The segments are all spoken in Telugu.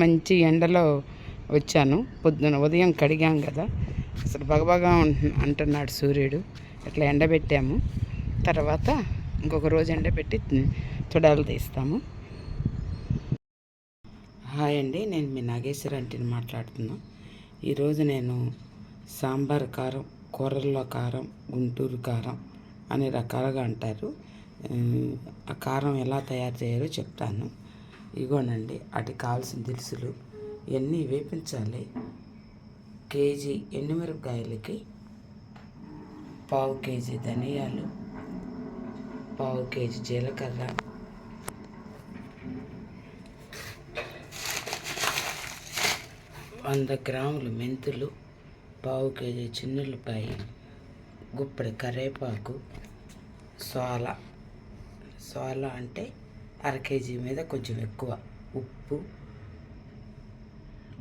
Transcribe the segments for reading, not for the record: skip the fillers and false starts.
మంచి ఎండలో వచ్చాను. పొద్దున ఉదయం కడిగాం కదా, అసలు బగబగా అంటున్నాడు సూర్యుడు. ఇట్లా ఎండబెట్టాము. తర్వాత ఇంకొక రోజు ఎండబెట్టి తుడాలు తీస్తాము. హాయ్ అండి, నేను మీ నాగేశ్వర ఆంటీని మాట్లాడుతున్నా. ఈరోజు నేను సాంబార్ కారం, కూరల్లో కారం, గుంటూరు కారం అనే రకాలుగా అంటారు. ఆ కారం ఎలా తయారు చేయాలో చెప్తాను. ఇగోనండి, వాటికి కావాల్సిన దినుసులు ఇవన్నీ వేపించాలి. కేజీ ఎండుమిరపకాయలకి పావు కేజీ ధనియాలు, పావు కేజీ జీలకర్ర, వంద గ్రాములు మెంతులు, పావు కేజీ చిన్నులపాయ, గుప్పెడు కరివేపాకు, సోల అంటే అర కేజీ మీద కొంచెం ఎక్కువ, ఉప్పు,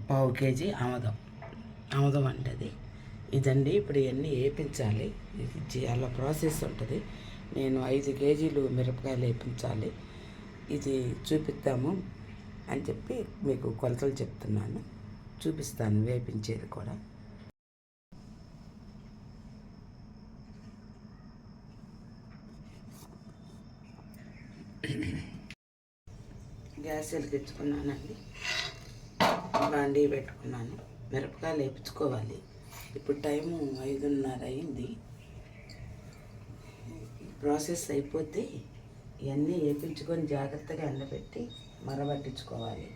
పావు కేజీ ఆముదం అంటే అది ఇదండి. ఇప్పుడు ఇవన్నీ వేపించాలి. ఇది చాలా ప్రాసెస్ ఉంటుంది. నేను 5 కేజీలు మిరపకాయలు వేపించాలి. ఇది చూపిద్దాము అని చెప్పి మీకు కొలతలు చెప్తున్నాను, చూపిస్తాను వేపించేది కూడా. గ్యాస్ వెలిగించుకున్నానండి, బాండీ పెట్టుకున్నాను. మిరపకాయలు వేయించుకోవాలి. ఇప్పుడు టైము 5:30 అయింది. ప్రాసెస్ అయిపోతే ఇవన్నీ వేయించుకొని జాగ్రత్తగా ఎండబెట్టి మరబట్టించుకోవాలి.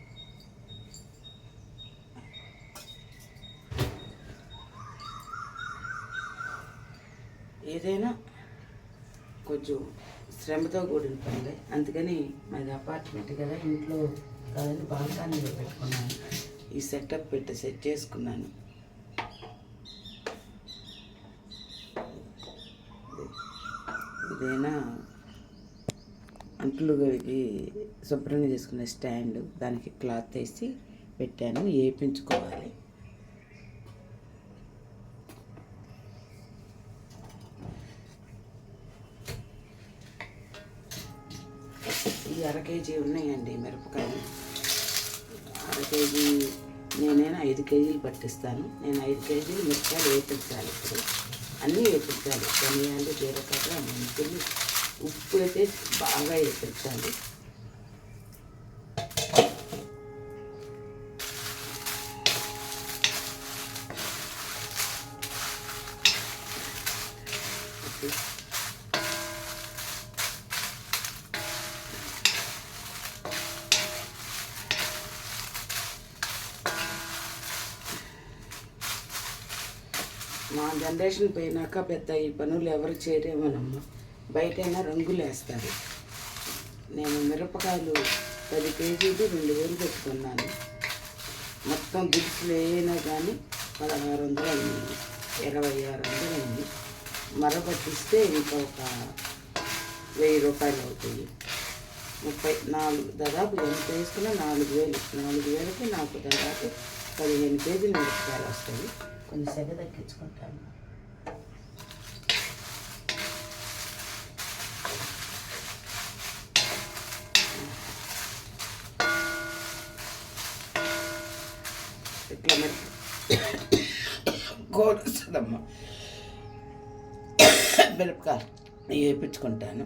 ఏదైనా కొంచెం శ్రమతో కూడిన పనులే, అందుకని మాది అపార్ట్మెంట్ కదా, ఇంట్లో కాదని బాల్కనీలో పెట్టుకున్నాను. ఈ సెట్ చేసుకున్నాను. ఇదైనా అంట్లు కడిగి శుభ్రంగా చేసుకునే స్టాండ్, దానికి క్లాత్ వేసి పెట్టాను. వేయించుకోవాలి. ఈ అర కేజీ ఉన్నాయండి మిరపకాయలు. అర కేజీ నేనైనా 5 కేజీలు పట్టిస్తాను. నేను 5 కేజీలు మిరపకాయలు వేయించాలి. ఇప్పుడు అన్నీ వేయించాలి. ధనియాలు, జీలకర్ర, మెంతులు, ఉప్పు అయితే బాగా వేయించాలి. మా జనరేషన్ పోయినాక పెద్ద ఈ పనులు ఎవరు చేయరేమోనమ్మా. బయటైనా రంగులు వేస్తారు. నేను మిరపకాయలు 10 కేజీలు 2000 పెట్టుకున్నాను. మొత్తం దినుసులు అయినా కానీ 1600 అయింది, 2600 అయింది. మరపట్టిస్తే ఇంకా ఒక 1000 రూపాయలు అవుతాయి. 34 దాదాపు ఎంత వేసుకున్నా 4000కి నాకు దాదాపు 15 కేజీలు మిరపకాయలు వస్తాయి. కొంచెం సెగ దక్కించుకుంటాను. ఇట్లా గోరుస్తుందమ్మా మిరపకాయ వేయించుకుంటాను.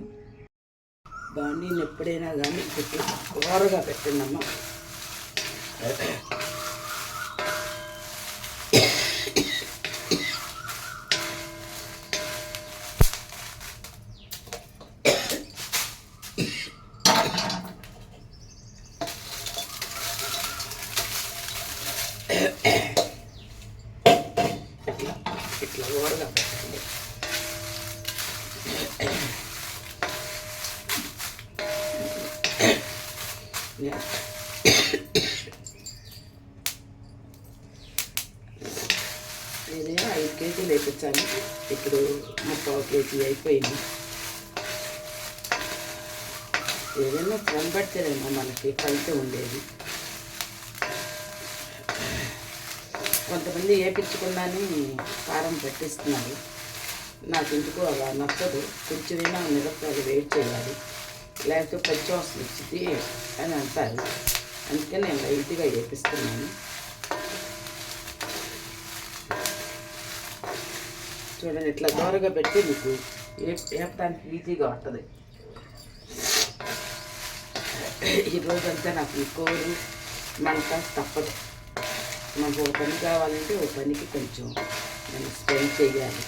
బాండీని ఎప్పుడైనా కానీ ఇట్లా ఓరగా పెట్టండమ్మా. ఇట్లా ఓరగా పెట్టండి. ఏదైనా 5 కేజీలు వేయించాను. ఇప్పుడు 3/4 కేజీ అయిపోయింది. ఏదైనా శ్రమ పడితేనేమో మనకి ఫలితం ఉండేది. కొంతమంది వేయించుకున్నాని కారం పెట్టిస్తున్నారు. నాకు ఇంటికి అలా నచ్చదు. కొంచెమైనా మిరపకాయలు వేడి చేయాలి, లేకపోతే పచ్చి వాసన వచ్చింది అని అంటారు. అందుకే నేను లైట్గా వేపిస్తున్నాను. చూడండి, ఇట్లా దూరగా పెట్టి మీకు వేపడానికి ఈజీగా ఉంటుంది. ఈరోజంతా నాకు ఈ కోరు మంట తప్పదు. మనకు ఒక పని కావాలంటే ఒక పనికి కొంచెం మనం స్పెండ్ చేయాలి.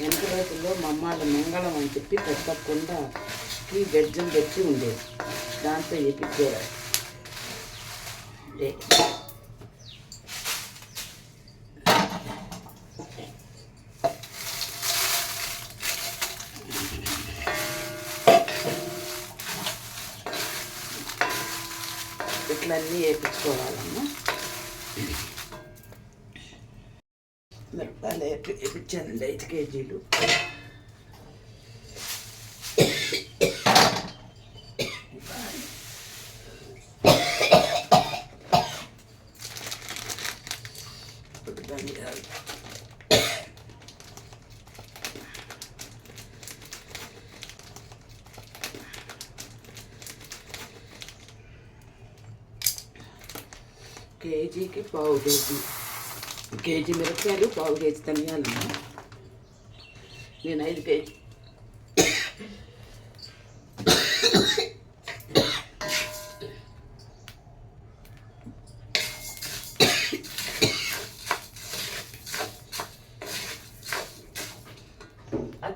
వెనక రోజుల్లో మా అమ్మాళ్ళ మంగళం అని చెప్పి పెద్ద కుండకి బెజ్జం పెట్టి ఉండేది, దాంతో వేపించేవారు. ఇట్లన్నీ వేయించుకోవాలమ్మా. మిరపకాయలు వేయించానండి 5 కేజీలు. ధనియాలు, కేజీకి పావు కేజీ మిరపకాయలు, పావు కేజీ ధనియాలమ్మా. నేను 5 కేజీ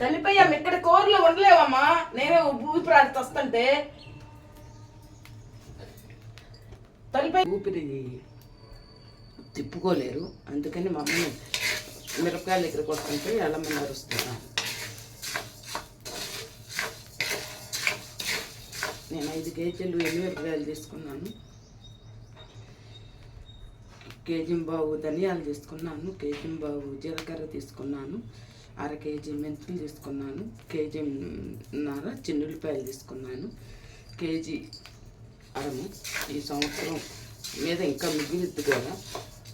తల్లిపోయా ఇక్కడ కూరలో ఉండలేవమ్మా. నేనే ఊపిరి వస్తుంటే తల్లిపై ఊపిరి తిప్పుకోలేరు. అందుకని మా అమ్మ మిరపకాయలు దగ్గరకు వస్తుంటే అల్లమని అరుస్తున్నాను. నేను 5 కేజీలు ఎండుమిరపకాయలు తీసుకున్నాను, కేజీంబావు ధనియాలు తీసుకున్నాను, కేజీంబావు జీలకర్ర తీసుకున్నాను, 1/2 కేజీ మెంతులు తీసుకున్నాను, కేజీన్నర చిన్నుల్లిపాయలు తీసుకున్నాను, కేజీ అరము. ఈ సంవత్సరం మీద ఇంకా మిగిలిద్దు కదా,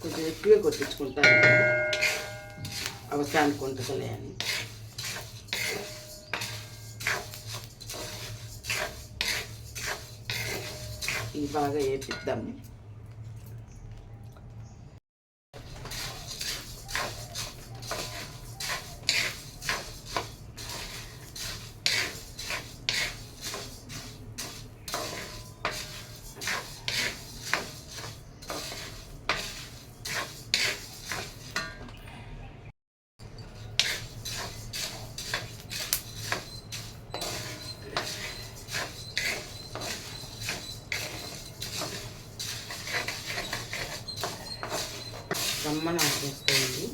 కొంచెం ఎక్కువే కొట్టించుకుంటాను అవసరానికి వంటకలే అని. ఇవి బాగా వేపిద్దాము. రమ్మన వస్తుంది.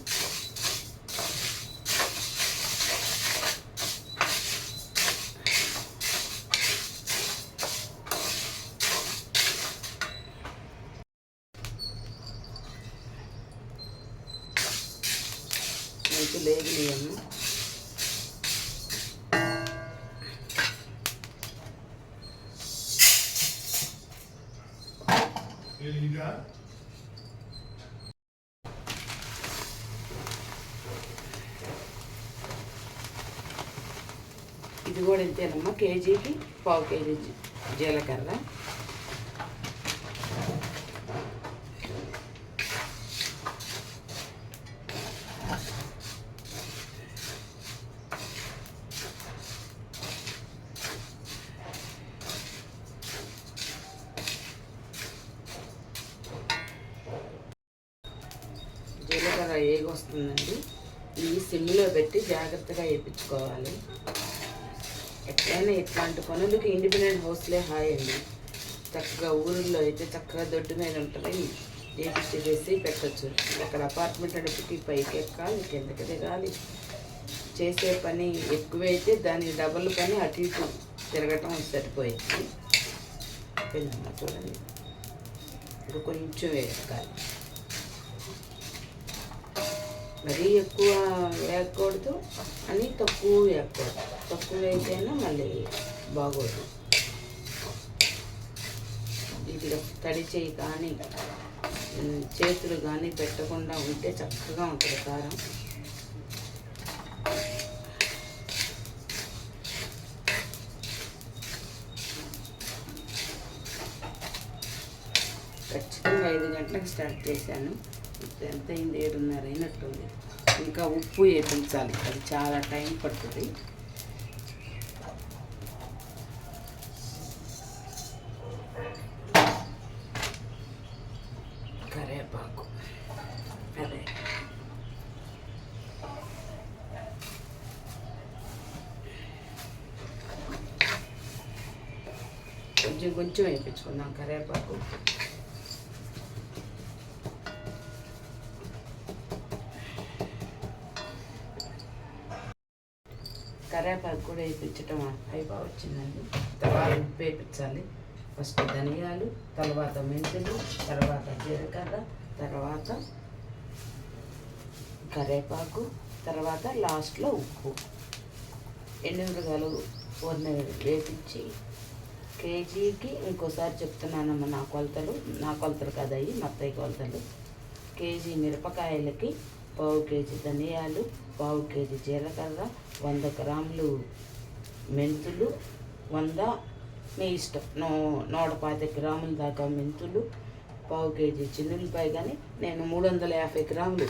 అయితే లేదు లేదమ్మా. ఇది కూడా ఇంతేనమ్మా, కేజీకి పావు కేజీ జీలకర్ర, జీలకర్ర ఏగొస్తుందండి. ఇది సిమ్లో పెట్టి జాగ్రత్తగా వేయించుకోవాలి. ఎట్లయినా ఇట్లాంటి పనులకి ఇండిపెండెంట్ హౌస్లే హాయ్ అండి. చక్కగా ఊరిలో అయితే చక్కగా దొడ్డు మీద ఉంటుంది, వేసి పెట్టచ్చు. అక్కడ అపార్ట్మెంట్ అడిపి పైకి ఎక్కాలి, కిందకి దిగాలి, చేసే పని ఎక్కువైతే దాని డబుల్ పని అటు ఇటు తిరగటం సరిపోయింది. చూడండి, ఇంకా కొంచెం వేసుకోవాలి. మరీ ఎక్కువ వేయకూడదు అని తక్కువ వేయకూడదు. తక్కువ వేయకైనా మళ్ళీ బాగోదు. ఇది తడి చేయి కానీ చేతులు కానీ పెట్టకుండా ఉంటే చక్కగా ఉంటుంది కారం. ఖచ్చితంగా 5 గంటలకు స్టార్ట్ చేశాను. ఎంత అయింది? 7:30 అయినట్టుంది. ఇంకా ఉప్పు వేయించాలి, అది చాలా టైం పడుతుంది. కరివేపాకు అదే కొంచెం కొంచెం వేయించుకుందాం కరివేపాకు. కరివేపాకు కూడా వేయించడం అయిపో వచ్చిందండి. తర్వాత ఉప్పు వేయించాలి. ఫస్ట్ ధనియాలు, తర్వాత మెంతులు, తర్వాత జీలకర్ర, తర్వాత కరివేపాకు, తర్వాత లాస్ట్లో ఉప్పు. ఎండుమిరగాయలు వేపించి కేజీకి, ఇంకోసారి చెప్తున్నానమ్మా, నా కొలతలు కదయ్యి, మత్తయ్య కొలతలు. కేజీ మిరపకాయలకి 1/2 కేజీ ధనియాలు, 1/2 కేజీ జీలకర్ర, 100 గ్రాములు మెంతులు, 100 మీ ఇష్టం 125 గ్రాముల దాకా మెంతులు, 1/2 కేజీ చిన్నులపాయ. కానీ నేను 350 గ్రాములు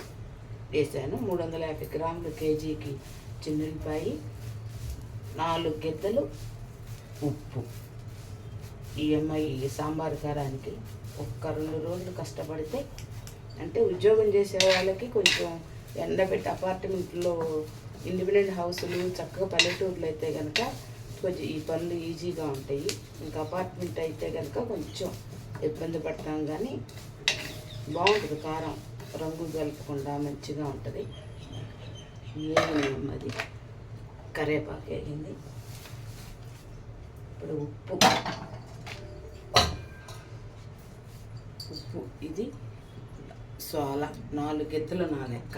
వేసాను. 350 గ్రాములు కేజీకి చిన్నులపాయ, 4 గిద్దలు ఉప్పు. ఈ సాంబార్ కారానికి 1-2 రోజులు కష్టపడితే, అంటే ఉద్యోగం చేసే వాళ్ళకి కొంచెం ఎండబెట్టి, అపార్ట్మెంట్లో ఇండిపెండెంట్ హౌసులు చక్కగా పల్లెటూర్లు అయితే కనుక కొంచెం ఈ పనులు ఈజీగా ఉంటాయి. ఇంకా అపార్ట్మెంట్ అయితే కనుక కొంచెం ఇబ్బంది పడతాం, కానీ బాగుంటుంది. కారం రంగు కలపకుండా మంచిగా ఉంటుంది. అది కరివేపాకు వేగింది. ఇప్పుడు ఉప్పు ఇది సోల 4 గిద్దలు నా లెక్క.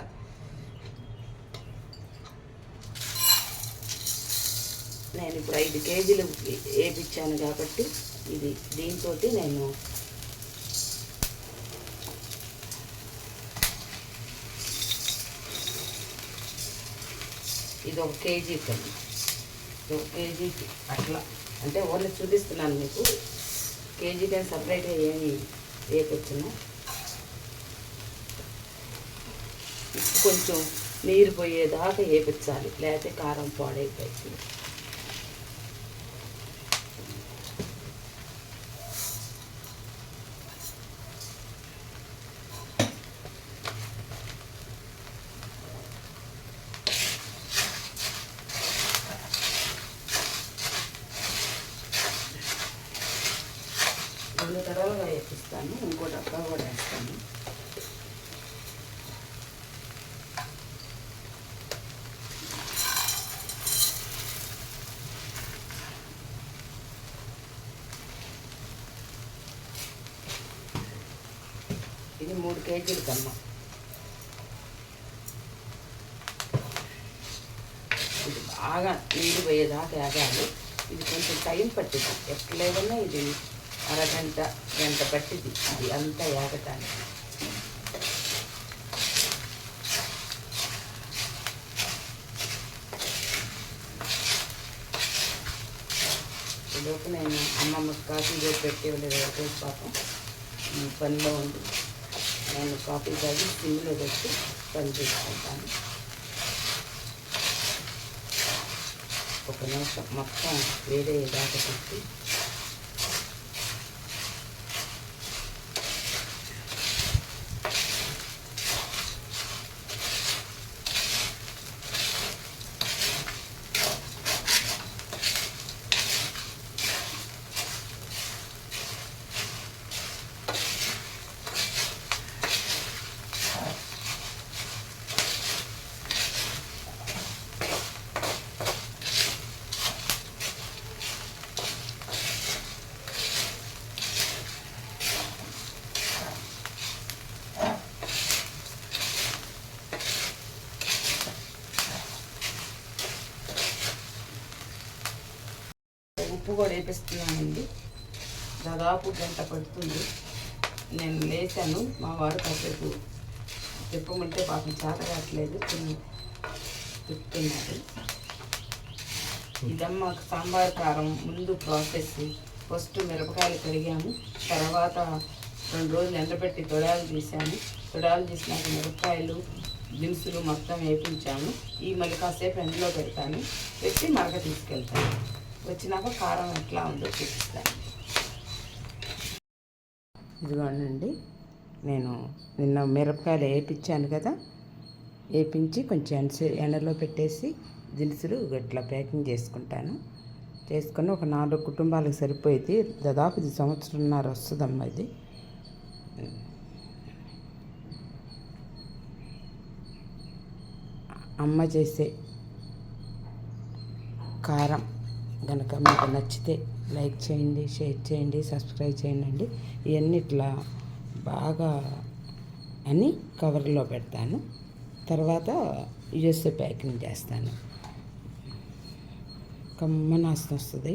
నేను ఇప్పుడు 5 కేజీలు వేపించాను కాబట్టి దీంతో నేను ఇది 1 కేజీ కన్నా, 1 కేజీకి అట్లా, అంటే ఓన్లీ చూపిస్తున్నాను మీకు. కేజీ కానీ సపరేట్గా ఏమి వేయకొచ్చును. ఇప్పుడు కొంచెం నీరు పోయేదాకా వేపించాలి, లేకపోతే కారం పాడైపోయింది. రెండు తరాలుగా వేపిస్తాను, ఇంకో డబ్బా కూడా వేస్తాను. ఇది 3 కేజీల కన్నా. ఇది బాగా నీళ్ళు పోయేదాకా ఆగాలి. ఇది కొంచెం టైం పట్టింది. ఎట్లేదన్నా ఇది అరగంట గంట పట్టింది ఇది అంతా ఏగటానికి. ఈలోపు నేను అమ్మమ్మకి కాఫీ పెట్టేవాళ్ళు రోజు పాపం పనిలో ఉంది. నేను కాఫీ తాగి సిమ్లో పెట్టి పని చేసుకుంటాను. 1 నిమిషం మొత్తం వేరే దాకా పెట్టి ఉప్పు కూడా వేపిస్తున్నానండి. దాదాపు గంట పడుతుంది. నేను లేచాను, మా వారు కాసేపు తిప్పమంటే పాపం చేత కావట్లేదు, తిప్పుతున్నారు. ఇదమ్మా సాంబార్ కారం ముందు ప్రాసెస్. ఫస్ట్ మిరపకాయలు కడిగాము, తర్వాత 2 రోజులు ఎండబెట్టి తొడాలు తీసాను. తొడాలు తీసినాక మిరపకాయలు దినుసులు మొత్తం వేపించాను. ఈ మళ్ళీ కాసేపు ఎండలో పెడతాను, పెట్టి మరగ తీసుకెళ్తాను. వచ్చినాక కారం ఎట్లా ఉందో చూపిస్తాను. ఇదిగోండి, నేను నిన్న మిరపకాయలు వేయించాను కదా, వేయించి కొంచెం ఎండలో పెట్టేసి దినుసులు ఇట్లా ప్యాకింగ్ చేసుకుంటాను. చేసుకొని ఒక 4 కుటుంబాలకు సరిపోయేది. దాదాపు ఇది 1.5 సంవత్సరం వస్తుందమ్మా. ఇది అమ్మ చేసే కారం కనుక మీకు నచ్చితే లైక్ చేయండి, షేర్ చేయండి, సబ్స్క్రైబ్ చేయండి. ఇవన్నీ ఇట్లా బాగా అని కవర్లో పెడతాను. తర్వాత యూఎస్ఏ ప్యాకింగ్ చేస్తాను. కమ్మని వాసన వస్తుంది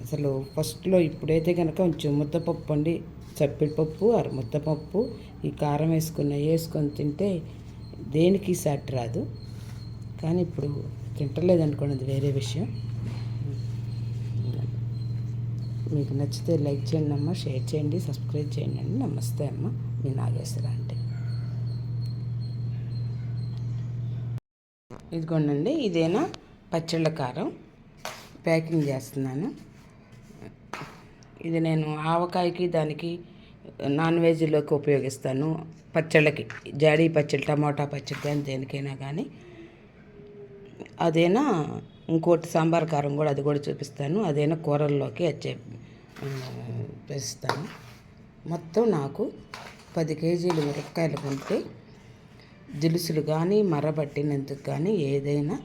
అసలు. ఫస్ట్లో ఇప్పుడైతే కనుక కొంచెం ముద్దపప్పు అండి, చప్పిడిపప్పు ముద్దపప్పు ఈ కారం వేసుకొని తింటే దేనికి సాటి రాదు. కానీ ఇప్పుడు తింటలేదనుకోండి, అది వేరే విషయం. మీకు నచ్చితే లైక్ చేయండి అమ్మ, షేర్ చేయండి, సబ్స్క్రైబ్ చేయండి అండి. నమస్తే అమ్మ, మీ నాగేశ్వర అంటే. ఇదిగోండి, ఇదేనా పచ్చళ్ళ కారం ప్యాకింగ్ చేస్తున్నాను. ఇది నేను ఆవకాయకి దానికి నాన్ వెజ్లోకి ఉపయోగిస్తాను. పచ్చళ్ళకి, జాడీ పచ్చడి, టమాటా పచ్చడి కానీ దేనికైనా కానీ. అదేనా ఇంకోటి సాంబార్ కారం కూడా, అది కూడా చూపిస్తాను. అదేనా కూరల్లోకి వేస్తాను. మొత్తం నాకు 10 కేజీలు మిరపకాయలు కొంటే దినుసులు కానీ మరబట్టినందుకు కానీ ఏదైనా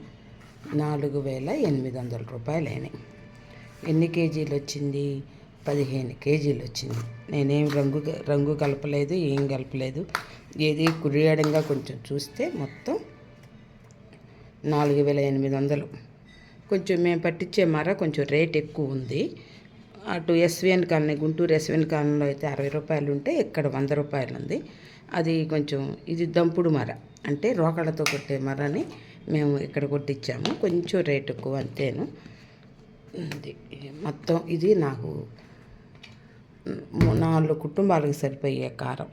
4,800 రూపాయలు అయినాయి. ఎన్ని కేజీలు వచ్చింది? 15 కేజీలు వచ్చింది. నేనేం రంగు కలపలేదు, ఏం కలపలేదు. ఏది కుడియడంగా కొంచెం చూస్తే మొత్తం 4,800. కొంచెం మేము పట్టించే కొంచెం రేట్ ఎక్కువ ఉంది. అటు ఎస్విఎన్ కాలనీ, గుంటూరు ఎస్విఎన్ కాలనీలో అయితే 60 రూపాయలు ఉంటే ఇక్కడ 100 రూపాయలు ఉంది. అది కొంచెం, ఇది దంపుడు మర అంటే రోకళ్ళతో కొట్టే మరని మేము ఇక్కడ కొట్టించాము. కొంచెం రేట్ ఎక్కువ అంతేను. మొత్తం ఇది నాకు 4 కుటుంబాలకు సరిపోయే కారం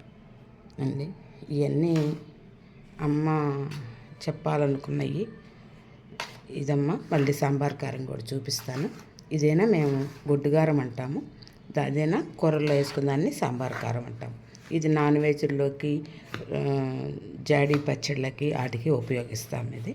అండి. ఇవన్నీ అమ్మ చెప్పాలనుకున్నవి. ఇదమ్మా, మళ్ళీ సాంబార్ కారం కూడా చూపిస్తాను. ఇదేనా మేము గొడ్డుగారం అంటాము, అదేనా కూరల్లో వేసుకున్న దాన్ని సాంబార్ కారం అంటాము. ఇది నాన్ వెజ్లోకి, జాడీ పచ్చళ్ళకి వాటికి ఉపయోగిస్తాము ఇది.